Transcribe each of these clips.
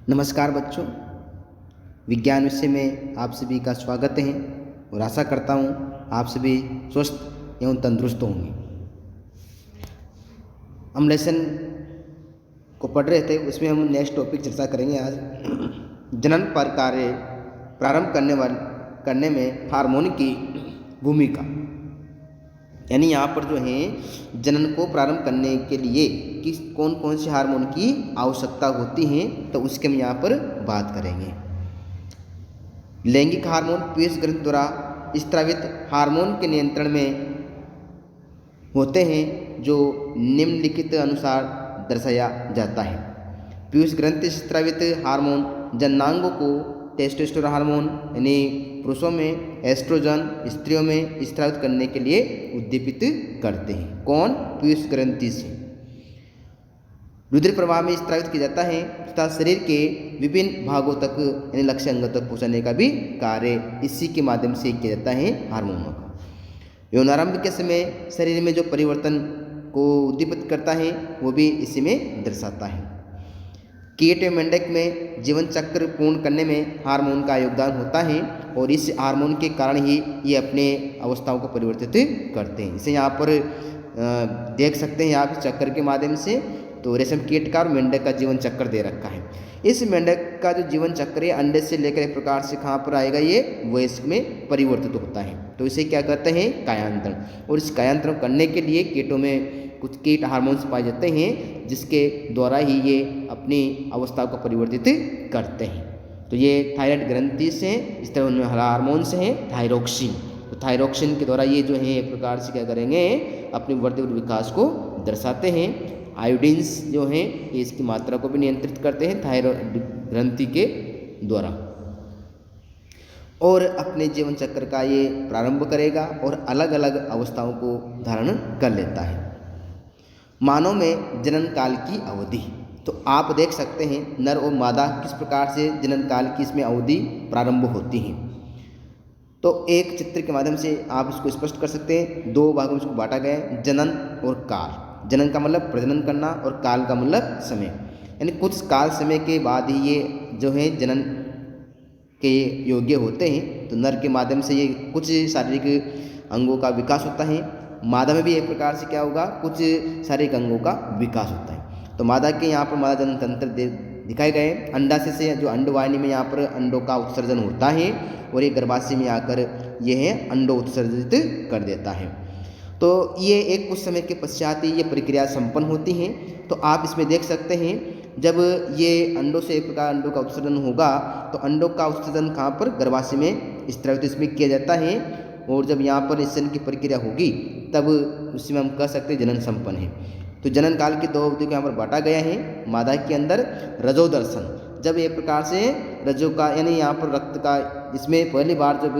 नमस्कार बच्चों, विज्ञान विषय में आप सभी का स्वागत है और आशा करता हूँ आप सभी स्वस्थ एवं तंदुरुस्त होंगे। हम लेसन को पढ़ रहे थे, उसमें हम नेक्स्ट टॉपिक चर्चा करेंगे आज। जनन पर कार्य प्रारंभ करने में हार्मोन की भूमिका, यानी यहाँ पर जो है जनन को प्रारंभ करने के लिए किस कौन कौन से हार्मोन की आवश्यकता होती है, तो उसके हम यहाँ पर बात करेंगे। लैंगिक हार्मोन पीयूष ग्रंथि द्वारा स्रावित हार्मोन के नियंत्रण में होते हैं, जो निम्नलिखित अनुसार दर्शाया जाता है। पीयूष ग्रंथि से स्रावित हार्मोन जननांगों को टेस्टोस्टेरोन हार्मोन यानी पुरुषों में, एस्ट्रोजन स्त्रियों में स्रावित करने के लिए उद्दीपित करते हैं। कौन? पीयूष ग्रंथि से रुधिर प्रवाह में स्रावित किया जाता है तथा शरीर के विभिन्न भागों तक यानी लक्ष्य अंगों तक पहुंचाने का भी कार्य इसी के माध्यम से किया जाता है हार्मोनों का। यौनारंभ के समय शरीर में जो परिवर्तन को उद्दीपित करता है वो भी इसी में दर्शाता है। कीट एवं मेंढक में जीवन चक्र पूर्ण करने में हार्मोन का योगदान होता है और इस हार्मोन के कारण ही ये अपने अवस्थाओं को परिवर्तित करते हैं। इसे यहाँ पर देख सकते हैं आप चक्र के माध्यम से। तो रेशम कीट का और मेंढक का जीवन चक्र दे रखा है। इस मेंढक का जो जीवन चक्र है अंडे से लेकर एक प्रकार से कहाँ पर आएगा, ये वयस्क में परिवर्तित होता है। तो इसे क्या कहते हैं? कायांतरण। और इस कायांतरण करने के लिए कीटों में कुछ कीट हार्मोन्स पाए जाते हैं, जिसके द्वारा ही ये अपनी अवस्था को परिवर्तित करते हैं। तो ये थायराइड ग्रंथि से, इस तरह उनमें हार्मोन्स हैं थायरोक्सिन। तो थायरोक्सिन के द्वारा ये जो है एक प्रकार से क्या करेंगे, अपने बढ़ते हुए विकास को दर्शाते हैं। आयोडीन्स जो हैं ये इसकी मात्रा को भी नियंत्रित करते हैं थायराइड ग्रंथि के द्वारा, और अपने जीवन चक्र का ये प्रारंभ करेगा और अलग अलग अवस्थाओं को धारण कर लेता है। मानव में जनन काल की अवधि, तो आप देख सकते हैं नर और मादा किस प्रकार से जनन काल की इसमें अवधि प्रारंभ होती है। तो एक चित्र के माध्यम से आप इसको स्पष्ट कर सकते हैं। दो भागों में इसको बांटा गया है, जनन और काल। जनन का मतलब प्रजनन करना और काल का मतलब समय, यानी कुछ काल समय के बाद ही ये जो है जनन के योग्य होते हैं। तो नर के माध्यम से ये कुछ शारीरिक अंगों का विकास होता है। मादा में भी एक प्रकार से क्या होगा, कुछ शारीरिक अंगों का विकास होता है। तो मादा के यहाँ पर मादा जनन तंत्र दिखाए गए। अंडाशय से जो अंडवाहिनी में यहाँ पर अंडों का उत्सर्जन होता है और ये गर्भाशय में आकर यह अंडों उत्सर्जित कर देता है। तो ये एक कुछ समय के पश्चात ही ये प्रक्रिया संपन्न होती है। तो आप इसमें देख सकते हैं जब ये अंडों से एक प्रकार अंडों का उत्सर्जन होगा, तो अंडों का उत्सर्जन कहाँ पर, गर्भाशय में स्रावित इसमें किया जाता है। और जब यहाँ पर निषेचन की प्रक्रिया होगी तब उसमें हम कह सकते हैं जनन संपन्न है। तो जनन काल की दो अवधि को यहाँ पर बांटा गया है। मादा के अंदर रजोदर्शन, जब एक प्रकार से रजो का यानी यहाँ पर रक्त का, इसमें पहली बार जब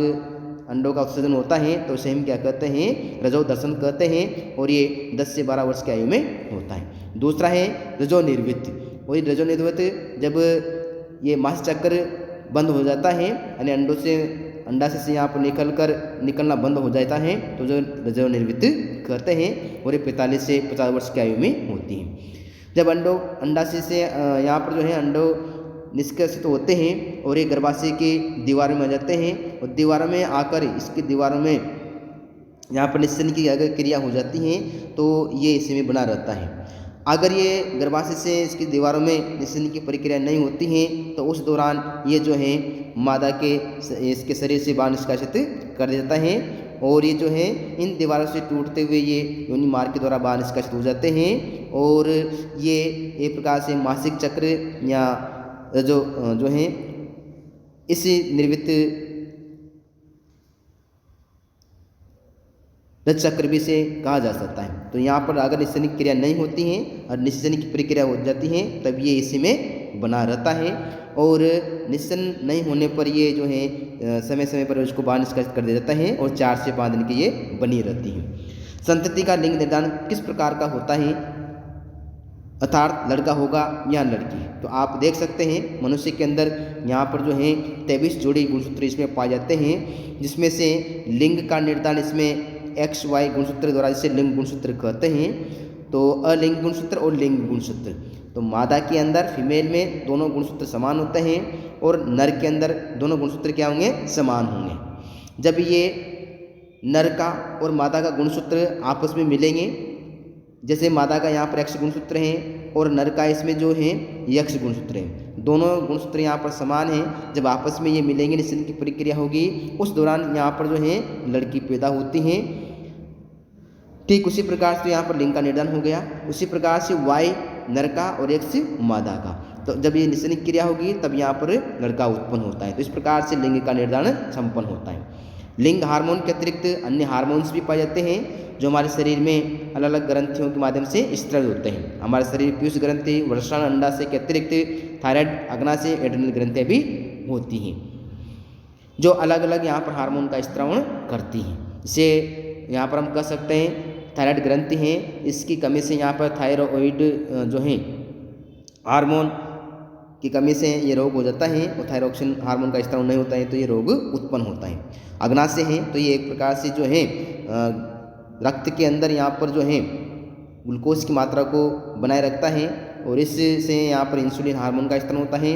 अंडों का उत्सर्जन होता है तो उसे हम क्या कहते हैं, रजो दर्शन कहते हैं। और ये 10 से 12 वर्ष की आयु में होता है। दूसरा है रजो निर्वृत्ति। वही रजो निर्वृत्ति जब ये मास चक्र बंद हो जाता है, यानी अंडाशय से यहाँ पर निकलना बंद हो जाता है, तो जो रजो निर्वृत्ति कहते हैं। और ये 45 से 50 वर्ष की आयु में होती है। जब अंडाशय से यहाँ पर जो है अंडों निष्कर्षित होते हैं और ये गर्भाशय की दीवार में आ जाते हैं, और दीवारों में आकर इसकी दीवारों में यहाँ पर निषेचन की अगर क्रिया हो जाती है तो ये इसी में बना रहता है। अगर ये गर्भाशय से इसकी दीवारों में निषेचन की प्रक्रिया नहीं होती है तो उस दौरान ये जो है मादा के इसके शरीर से बाहर निष्कासित कर देता है, और ये जो है इन दीवारों से टूटते हुए ये योनि मार्ग के द्वारा बाहर निष्कासित हो जाते हैं। और ये एक प्रकार से मासिक चक्र या जो है इसी निर्वृत्त रज चक्र भी से कहा जा सकता है। तो यहाँ पर अगर निषेचन की क्रिया नहीं होती है और निषेचन की प्रक्रिया हो जाती है तब ये इसी में बना रहता है। और निषेचन नहीं होने पर ये जो है समय समय पर उसको बाहर निष्कासित कर दिया जाता है और 4 से 5 दिन की ये बनी रहती है। संतति का लिंग निर्धारण किस प्रकार का होता है, अर्थात लड़का होगा या लड़की। तो आप देख सकते हैं मनुष्य के अंदर यहाँ पर जो है 23 जोड़ी गुणसूत्र इसमें पाए जाते हैं, जिसमें से लिंग का निर्धारण इसमें XY गुणसूत्र द्वारा, जिसे लिंग गुणसूत्र कहते हैं। तो तो अलिंग गुणसूत्र और लिंग गुणसूत्र। तो मादा के अंदर फीमेल में दोनों गुणसूत्र समान होते हैं और नर के अंदर दोनों गुणसूत्र क्या होंगे, समान होंगे। जब ये नर का और मादा का गुणसूत्र आपस में मिलेंगे, जैसे मादा का यहाँ पर एक्स गुणसूत्र है और नर का इसमें जो है यक्ष गुणसूत्र है, दोनों गुणसूत्र यहाँ पर समान हैं। जब आपस में ये मिलेंगे, निषेचन की प्रक्रिया होगी, उस दौरान यहाँ पर जो है लड़की पैदा होती है। ठीक उसी प्रकार से यहाँ पर लिंग का निर्धारण हो गया। उसी प्रकार से वाई नर का और एक्स मादा का, तो जब ये निषेचन क्रिया होगी तब यहाँ पर लड़का उत्पन्न होता है। तो इस प्रकार से लिंग का निर्धारण संपन्न होता है। लिंग हार्मोन के अतिरिक्त अन्य हार्मोन्स भी पाए जाते हैं जो हमारे शरीर में अलग अलग ग्रंथियों के माध्यम से स्त्रावित होते हैं। हमारे शरीर पीयूष ग्रंथि, वृषण, अंडाशय के अतिरिक्त थायराइड, अग्नाशय, एड्रिनल ग्रंथियाँ भी होती हैं जो अलग अलग यहाँ पर हार्मोन का स्त्रावण करती हैं। इसे यहाँ पर हम कह सकते हैं थायराइड ग्रंथि है, इसकी कमी से यहाँ पर थायरॉइड जो है हार्मोन की कमी से ये रोग हो जाता है और थायरोक्सिन हार्मोन का स्त्राव नहीं होता है तो ये रोग उत्पन्न होता है। अग्नाशय है तो ये एक प्रकार से जो है रक्त के अंदर यहाँ पर जो है ग्लूकोज की मात्रा को बनाए रखता है और इससे यहाँ पर इंसुलिन हार्मोन का स्त्राव होता है।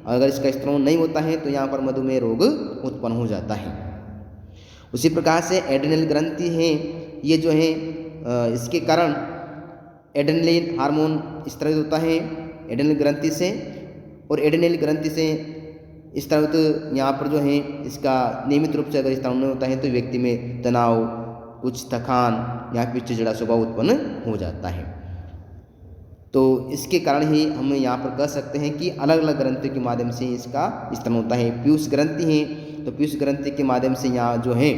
अगर इसका स्त्राव नहीं होता है तो यहाँ पर मधुमेह रोग उत्पन्न हो जाता है। उसी प्रकार से एड्रिनल ग्रंथि है, ये जो है इसके कारण एड्रेनलिन हार्मोन स्रावित होता है एड्रेनल ग्रंथि से, और एड्रेनल ग्रंथि से स्रावित यहाँ पर जो है इसका नियमित रूप से अगर स्राव नहीं होता है तो व्यक्ति में तनाव, कुछ थकान या फिर चिड़चिड़ा स्वभाव उत्पन्न हो जाता है। तो इसके कारण ही हम यहाँ पर कह सकते हैं कि अलग अलग ग्रंथियों के माध्यम से इसका स्राव होता है। पीयूष ग्रंथि है तो पीयूष ग्रंथि के माध्यम से यहाँ जो है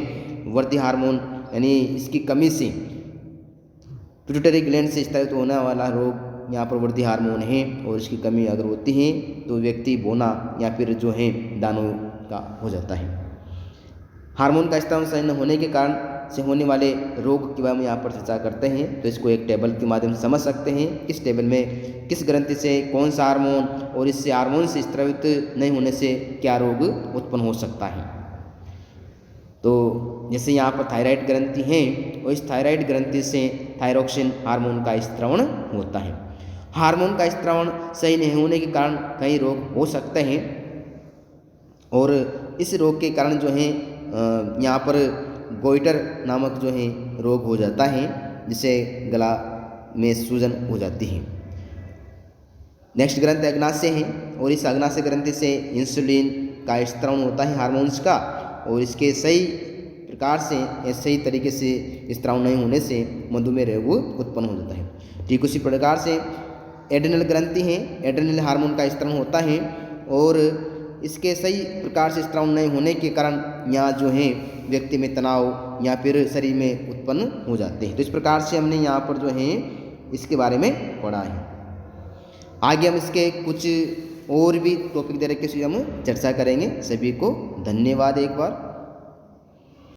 वृद्धि हार्मोन यानी इसकी कमी से पिट्यूटरी ग्लैंड से स्रावित होने वाला रोग यहाँ पर वृद्धि हार्मोन है, और इसकी कमी अगर होती है तो व्यक्ति बोना या फिर जो है दानों का हो जाता है। हार्मोन का स्राव सही न होने के कारण से होने वाले रोग के बारे में यहाँ पर चर्चा करते हैं। तो इसको एक टेबल के माध्यम से समझ सकते हैं। किस टेबल में किस ग्रंथि से कौन सा हार्मोन और इससे हार्मोन से स्रावित नहीं होने से क्या रोग उत्पन्न हो सकता है। तो जैसे यहाँ पर थायराइड ग्रंथि है और इस थायराइड ग्रंथि से थायरोक्सिन हार्मोन का स्रावण होता है। हार्मोन का स्रावण सही नहीं होने के कारण कई रोग हो सकते हैं, और इस रोग के कारण जो है यहाँ पर गोइटर नामक जो है रोग हो जाता है, जिसे गला में सूजन हो जाती है। नेक्स्ट ग्रंथि अग्नाशय है, और इस अग्नाशय ग्रंथि से इंसुलिन का स्रावण होता है हार्मोन्स का, और इसके सही प्रकार से सही तरीके से स्राव नहीं होने से मधुमेह रोग उत्पन्न हो जाता है। ठीक उसी प्रकार से एड्रिनल ग्रंथि है, एड्रिनल हार्मोन का स्राव होता है, और इसके सही प्रकार से स्राव नहीं होने के कारण यहाँ जो है व्यक्ति में तनाव या फिर शरीर में उत्पन्न हो जाते हैं। तो इस प्रकार से हमने यहाँ पर जो है इसके बारे में पढ़ा है। आगे हम इसके कुछ और भी टॉपिक दे रखे से हम चर्चा करेंगे। सभी को धन्यवाद एक बार।